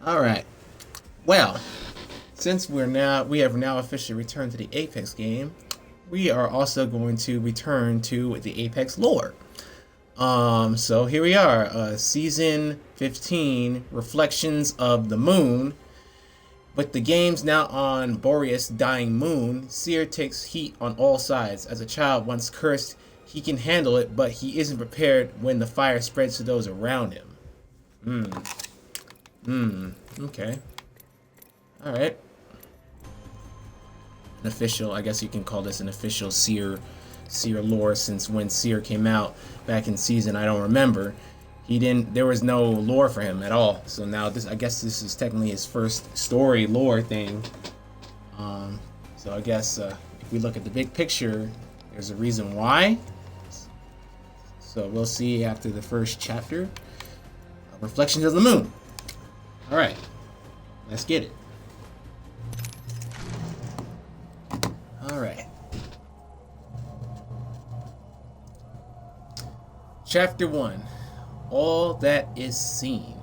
All right. Well, since we have now officially returned to the Apex game, we are also going to return to the Apex lore. So here we are, season 15, Reflections of the Moon. With the games now on Boreas' dying moon, Seer takes heat on all sides. As a child once cursed, he can handle it, but he isn't prepared when the fire spreads to those around him. Okay. Alright. An official, I guess you can call this an official Seer lore, since when Seer came out back in season, I don't remember. There was no lore for him at all. So now I guess this is technically his first story lore thing. So I guess if we look at the big picture, there's a reason why. So we'll see after the first chapter. Reflections of the Moon. Alright, let's get it. Alright. Chapter 1. All that is seen.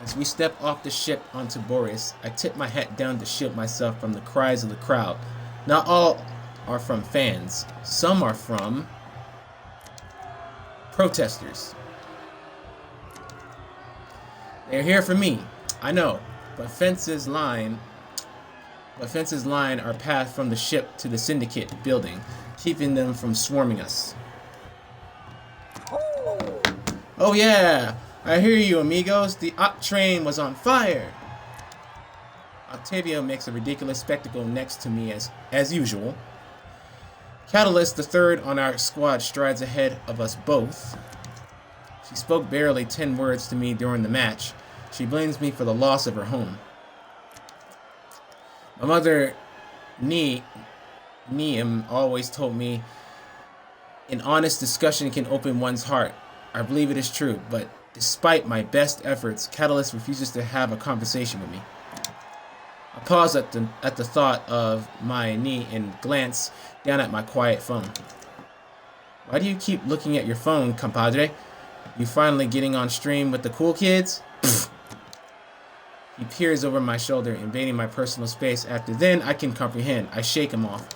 As we step off the ship onto Boreas, I tip my hat down to shield myself from the cries of the crowd. Not all are from fans. Some are from protesters. They're here for me, I know, but fences line our path from the ship to the Syndicate building, keeping them from swarming us. Oh yeah, I hear you, amigos. The op train was on fire. Octavio makes a ridiculous spectacle next to me as usual. Catalyst, the third on our squad, strides ahead of us both. She spoke barely 10 words to me during the match. She blames me for the loss of her home. My mother, Neem, always told me an honest discussion can open one's heart. I believe it is true, but despite my best efforts, Catalyst refuses to have a conversation with me. I pause at the thought of my knee and glance down at my quiet phone. Why do you keep looking at your phone, compadre? You finally getting on stream with the cool kids? Pfft. He peers over my shoulder, invading my personal space. After then, I can comprehend. I shake him off.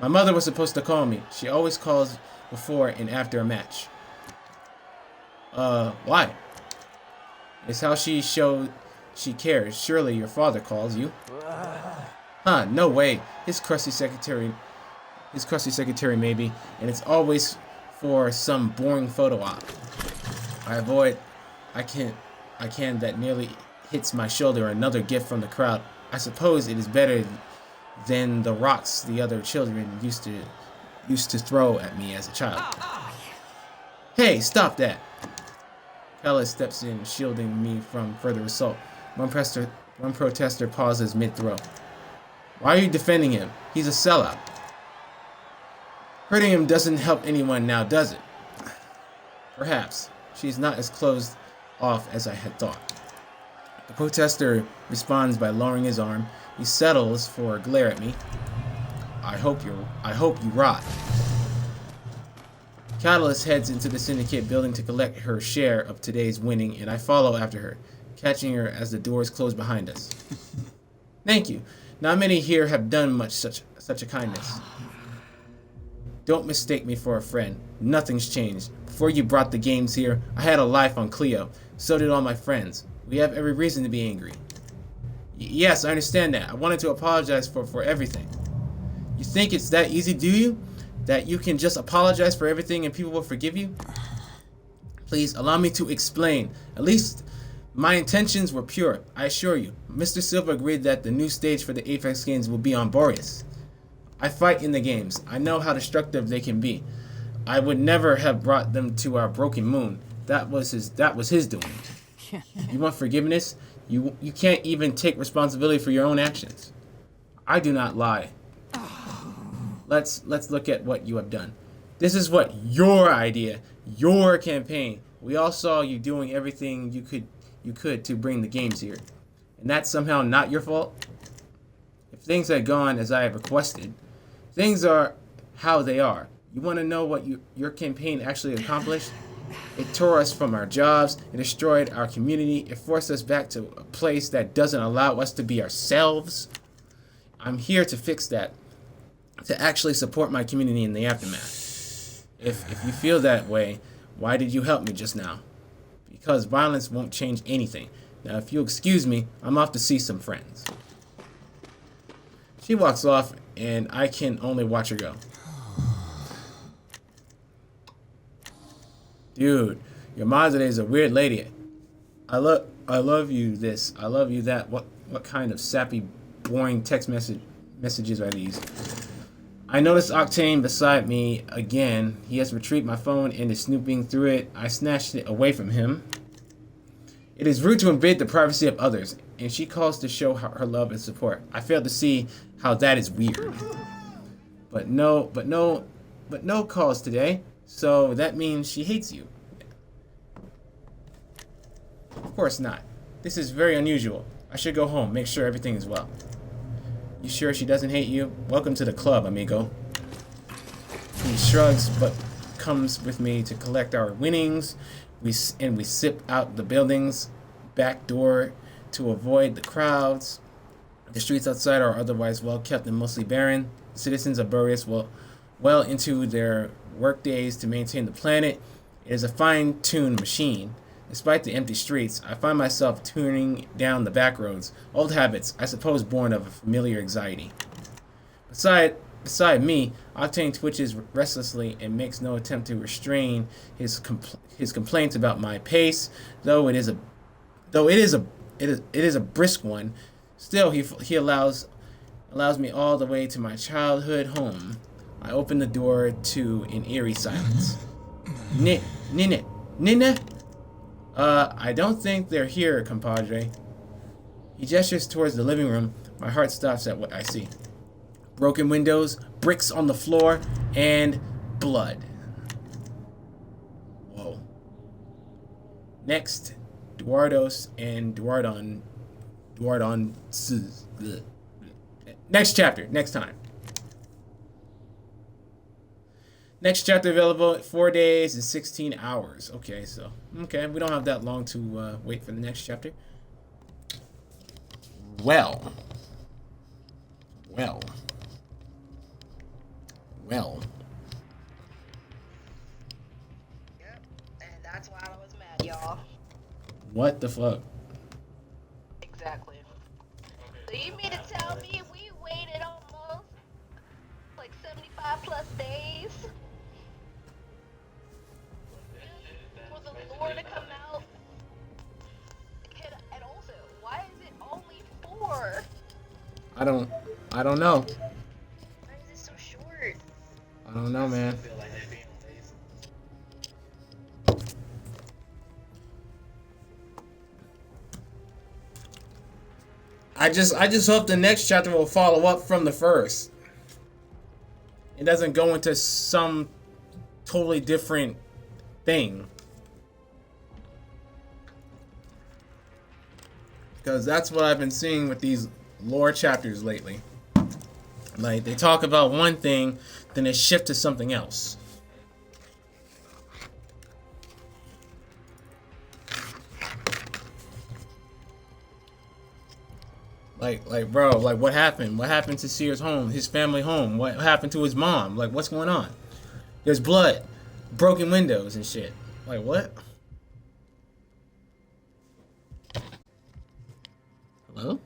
My mother was supposed to call me. She always calls before and after a match. Why? It's how she showed she cares. Surely your father calls you. Huh, no way. His crusty secretary maybe, and it's always for some boring photo op. I can that nearly hits my shoulder. Another gift from the crowd. I suppose it is better than the rocks the other children used to throw at me as a child. Hey, stop that! Kella steps in, shielding me from further assault. One protester pauses mid-throw. Why are you defending him? He's a sellout. Hurting him doesn't help anyone now, does it? Perhaps. She's not as closed off as I had thought. The protester responds by lowering his arm. He settles for a glare at me. I hope you rot. Catalyst heads into the Syndicate building to collect her share of today's winning, and I follow after her, catching her as the doors close behind us. Thank you. Not many here have done such a kindness. Don't mistake me for a friend. Nothing's changed. Before you brought the games here, I had a life on Clio. So did all my friends. We have every reason to be angry. Yes, I understand that. I wanted to apologize for everything. You think it's that easy, do you? That you can just apologize for everything and people will forgive you? Please, allow me to explain. At least my intentions were pure, I assure you. Mr. Silva agreed that the new stage for the Apex games will be on Boreas. I fight in the games. I know how destructive they can be. I would never have brought them to our broken moon. That was his doing. You want forgiveness? You can't even take responsibility for your own actions. I do not lie. Let's look at what you have done. This is what your idea, your campaign. We all saw you doing everything you could to bring the games here. And that's somehow not your fault? If things had gone as I have requested, things are how they are. You want to know what your campaign actually accomplished? It tore us from our jobs, it destroyed our community, it forced us back to a place that doesn't allow us to be ourselves. I'm here to fix that, to actually support my community in the aftermath. If you feel that way, why did you help me just now? Because violence won't change anything. Now, if you'll excuse me, I'm off to see some friends. She walks off, and I can only watch her go. Dude, your mom today is a weird lady. I love you this. I love you that. What kind of sappy, boring text messages are these? I noticed Octane beside me again. He has retrieved my phone and is snooping through it. I snatched it away from him. It is rude to invade the privacy of others, and she calls to show her love and support. I fail to see how that is weird. But no calls today. So that means she hates you. Of course not. This is very unusual. I should go home, make sure everything is well. You sure she doesn't hate you? Welcome to the club, amigo. He shrugs, but comes with me to collect our winnings. We sip out the building's back door to avoid the crowds. The streets outside are otherwise well kept and mostly barren. The citizens are burious well into their work days to maintain the planet. It is a fine-tuned machine. Despite the empty streets, I find myself tuning down the back roads. Old habits, I suppose born of a familiar anxiety. Beside me, Octane twitches restlessly and makes no attempt to restrain his complaints about my pace, though it is a brisk one. Still, he allows me all the way to my childhood home. I open the door to an eerie silence. Nina? I don't think they're here, compadre. He gestures towards the living room. My heart stops at what I see. Broken windows, bricks on the floor, and blood. Whoa. Next, Duardos and Duardon. Next chapter, next time. Next chapter available 4 days and 16 hours. Okay, we don't have that long to wait for the next chapter. Well. Yep, and that's why I was mad, y'all. What the fuck? Exactly. So you mean to tell me we waited almost like 75 plus days for the lore to come out? And also, why is it only 4? I don't know. Why is it so short? I don't know, man. I just hope the next chapter will follow up from the first. It doesn't go into some totally different thing. Because that's what I've been seeing with these lore chapters lately. Like, they talk about one thing, then they shift to something else. Like, bro, like, what happened? What happened to Seer's home, his family home? What happened to his mom? Like, what's going on? There's blood, broken windows and shit. Like, what? Hello?